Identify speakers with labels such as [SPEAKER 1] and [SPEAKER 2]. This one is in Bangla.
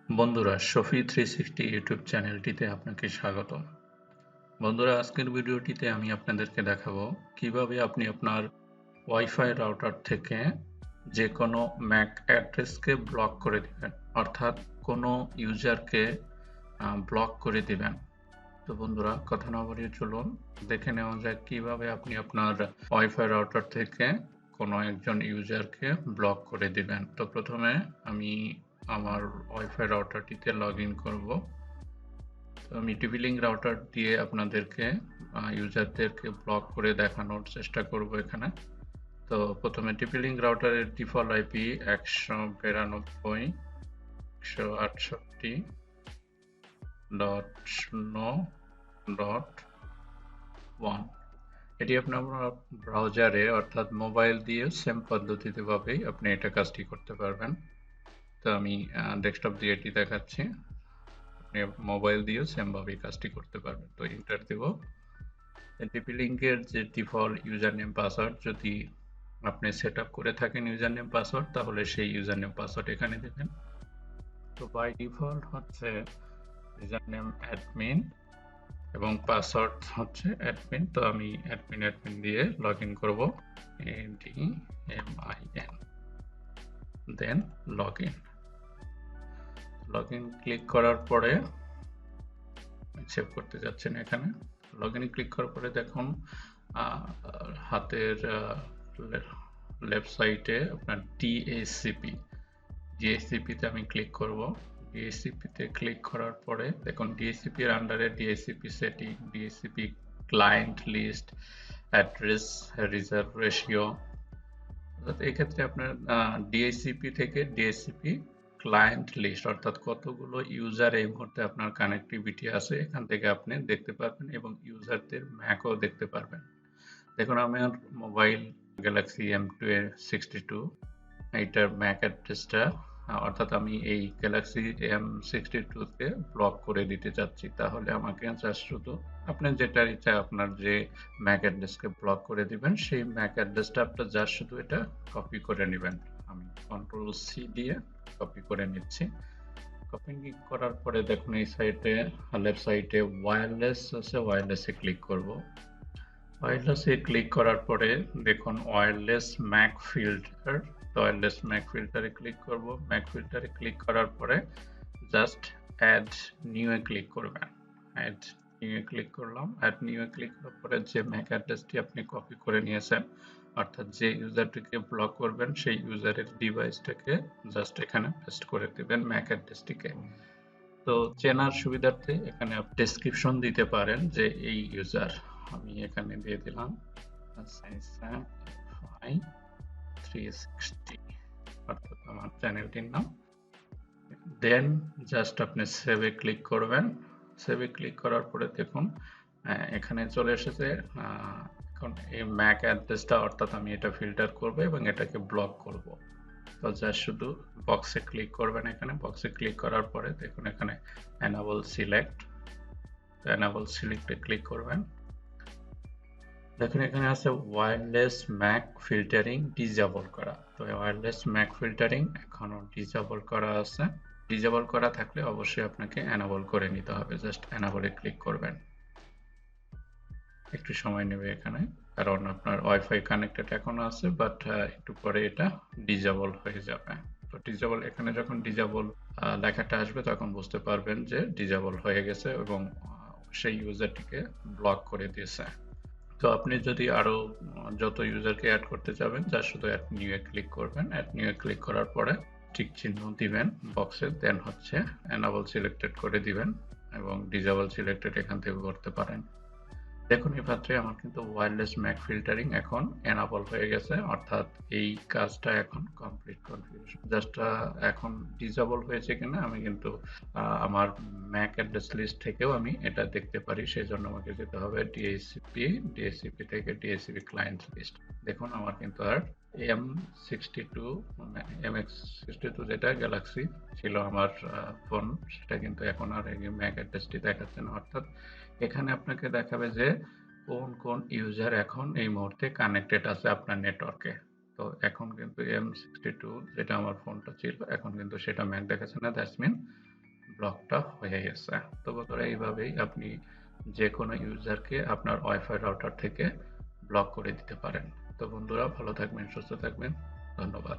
[SPEAKER 1] বন্ধুরা, শফি 360 ইউটিউব চ্যানেলটিতে আপনাকে স্বাগতম। বন্ধুরা, আজকের ভিডিওটিতে আমি আপনাদেরকে দেখাবো কিভাবে আপনি আপনার ওয়াইফাই রাউটার থেকে যে কোনো ম্যাক অ্যাড্রেসকে ব্লক করে দিবেন, অর্থাৎ কোনো ইউজারকে ব্লক করে দিবেন। তো বন্ধুরা, কথা না বাড়িয়ে চলুন দেখে নেওয়া যাক কিভাবে আপনি আপনার ওয়াইফাই রাউটার থেকে কোনো একজন ইউজারকে ব্লক করে দিবেন। তো প্রথমে আমি আমার ওয়াইফাই রাউটারটিতে লগ ইন করবো। তো আমি TP-Link রাউটার দিয়ে আপনাদেরকে ইউজারদেরকে ব্লক করে দেখানোর চেষ্টা করব এখানে। তো প্রথমে TP-Link রাউটারের ডিফল্ট আইপি 192.168.0.1। এটি আপনার ব্রাউজারে অর্থাৎ মোবাইল দিয়ে সেম পদ্ধতিতে ভাবেই আপনি এটা কাজটি করতে পারবেন। তো আমি ডেস্কটপ দিয়ে এটি দেখাচ্ছি। আপনি মোবাইল দিয়েও সেম ভাবেই কাজটি করতে পারবেন। তো এন্টার দেব। TP-Link এর যে ডিফল্ট ইউজার নেম পাসওয়ার্ড যদি আপনি সেট আপ করে থাকেন ইউজার নেম পাসওয়ার্ড, তাহলে সেই ইউজার নেম পাসওয়ার্ড এখানে দেবেন। তো বাই ডিফল্ট হচ্ছে ইউজার নেম অ্যাডমিন এবং পাসওয়ার্ড হচ্ছে অ্যাডমিন। তো আমি অ্যাডমিন দিয়ে লগ ইন করবো, ADMIN, then log in click করার পরে সেভ করতে যাচ্ছেন এখানে। লগ ইন ক্লিক করার পরে দেখুন হাতের লেফট সাইডে আপনার DHCP তে আমি ক্লিক করব। DHCP তে ক্লিক করার পরে দেখুন DHCP এর আন্ডারে DHCP setting, DHCP client list, address reserve ratio. অর্থাৎ এক্ষেত্রে আপনার DHCP থেকে DHCP ক্লায়েন্ট লিস্ট অর্থাৎ কতগুলো ইউজার এই মুহূর্তে আপনার কানেক্টিভিটি আছে এখান থেকে আপনি দেখতে পারবেন এবং ইউজারদের ম্যাকও দেখতে পারবেন। দেখুন আমার মোবাইল গ্যালাক্সি M62, এইটার ম্যাক অ্যাড্রেসটা অর্থাৎ আমি এই গ্যালাক্সি M62 তে ব্লক করে দিতে চাচ্ছি। তাহলে আমাকে জাস্ট শুধু আপনার যেটা ইচ্ছা আপনার যে ম্যাক অ্যাড্রেসকে ব্লক করে দিবেন সেই ম্যাক অ্যাড্রেসটা আপনার জাস্ট শুধু এটা কপি করে নেবেন। আমি Ctrl+C দিয়ে কপি করে নিচ্ছি। কপি করার পরে দেখুন এই সাইডে লেফট সাইডে ওয়্যারলেস আছে, ওয়্যারলেসে ক্লিক করব। ওয়্যারলেসে ক্লিক করার পরে দেখুন wireless MAC filter, wireless MAC ফিল্টারে ক্লিক করব। ম্যাক ফিল্টারে ক্লিক করার পরে জাস্ট অ্যাড নিউ এ ক্লিক করবেন। অ্যাড নিউ এ ক্লিক করলাম। অ্যাড নিউ এ ক্লিক করার পরে যে ম্যাক অ্যাড্রেসটি আপনি কপি করে নিয়েছেন অর্থাৎ যে ইউজারটিকে ব্লক করবেন সেই ইউজারের ডিভাইসটাকে জাস্ট এখানে পেস্ট করে দেবেন ম্যাক অ্যাড্রেসটিকে। তো চেনার সুবিধার্থে এখানে আপনি ডেসক্রিপশন দিতে পারেন যে এই ইউজার, আমি এখানে দিয়ে দিলাম 360 অর্থাৎ আমার চ্যানেলটির নাম। দেন জাস্ট আপনি সেভে ক্লিক করবেন। সেভে ক্লিক করার পরে দেখুন এখানে চলে এসেছে। এখন এই ম্যাক অ্যাড্রেসটা অর্থাৎ আমি এটা ফিল্টার করব এবং এটাকে ব্লক করব। তো জাস্ট শুধু বক্সে ক্লিক করবেন। এখানে বক্সে ক্লিক করার পরে দেখুন এখানে এনাবল সিলেক্ট, এনাবল সিলেক্টে ক্লিক করবেন। দেখুন এখানে আছে ওয়্যারলেস ম্যাক ফিল্টারিং ডিসেবল করা। তো ওয়্যারলেস ম্যাক ফিল্টারিং এখনো ডিসেবল করা আছে। ডিসেবল করা থাকলে অবশ্যই আপনাকে এনাবল করে নিতে হবে। জাস্ট এনাবলে ক্লিক করবেন। একটু সময় নেবে এখানে কারণ আপনার ওয়াইফাই কানেক্টেড এখনো আছে, বাট একটু পরে এটা ডিসেবল হয়ে যাবে। তো ডিসেবল এখানে যখন ডিসেবল লেখাটা আসবে তখন বুঝতে পারবেন যে ডিসেবল হয়ে গেছে এবং সেই ইউজারটিকে ব্লক করে দিয়েছে। তো আপনি যদি আরো যত ইউজারকে অ্যাড করতে চাবেন জাস্ট শুধু অ্যাড নিউ এ ক্লিক করবেন। অ্যাড নিউ এ ক্লিক করার পরে টিক চিহ্ন দিবেন বক্সে, দেন হচ্ছে এনাবল সিলেক্টেড করে দিবেন এবং ডিসেবল সিলেক্টেড এখান থেকে করতে পারেন। দেখুন এই পাত্রে আমার কিন্তু ওয়্যারলেস ম্যাক ফিল্টারিং এখন এনাবল হয়ে গেছে, অর্থাৎ এই কাজটা এখন কমপ্লিট কনফিগারেশন। জাস্ট এখন ডিসেবল হয়েছে কিনা আমি কিন্তু আমার ম্যাক অ্যাড্রেস লিস্ট থেকেও আমি এটা দেখতে পারি। সেই জন্য আমাকে যেতে হবে ডিএসসিপি থেকে ডিএসসিপি ক্লায়েন্ট লিস্ট। দেখুন আমার কিন্তু আর M62 মানে MX62 যেটা গ্যালাক্সি ছিল আমার ফোন, সেটা কিন্তু এখন আর এই ম্যাক অ্যাড্রেসটি দেখাচ্ছে না। অর্থাৎ এখানে আপনাকে দেখাবে যে কোন কোন ইউজার এখন এই মুহূর্তে কানেক্টেড আছে আপনার নেটওয়ার্কে। তো এখন কিন্তু M62 যেটা আমার ফোনটা ছিল এখন কিন্তু সেটা ম্যাক দেখাচ্ছে না। দ্যাটস মিন ব্লকটা হয়ে গেছে। তো বন্ধুরা এইভাবেই আপনি যে কোনো ইউজারকে আপনার ওয়াইফাই রাউটার থেকে ব্লক করে দিতে পারেন। তো বন্ধুরা ভালো থাকবেন, সুস্থ থাকবেন। ধন্যবাদ।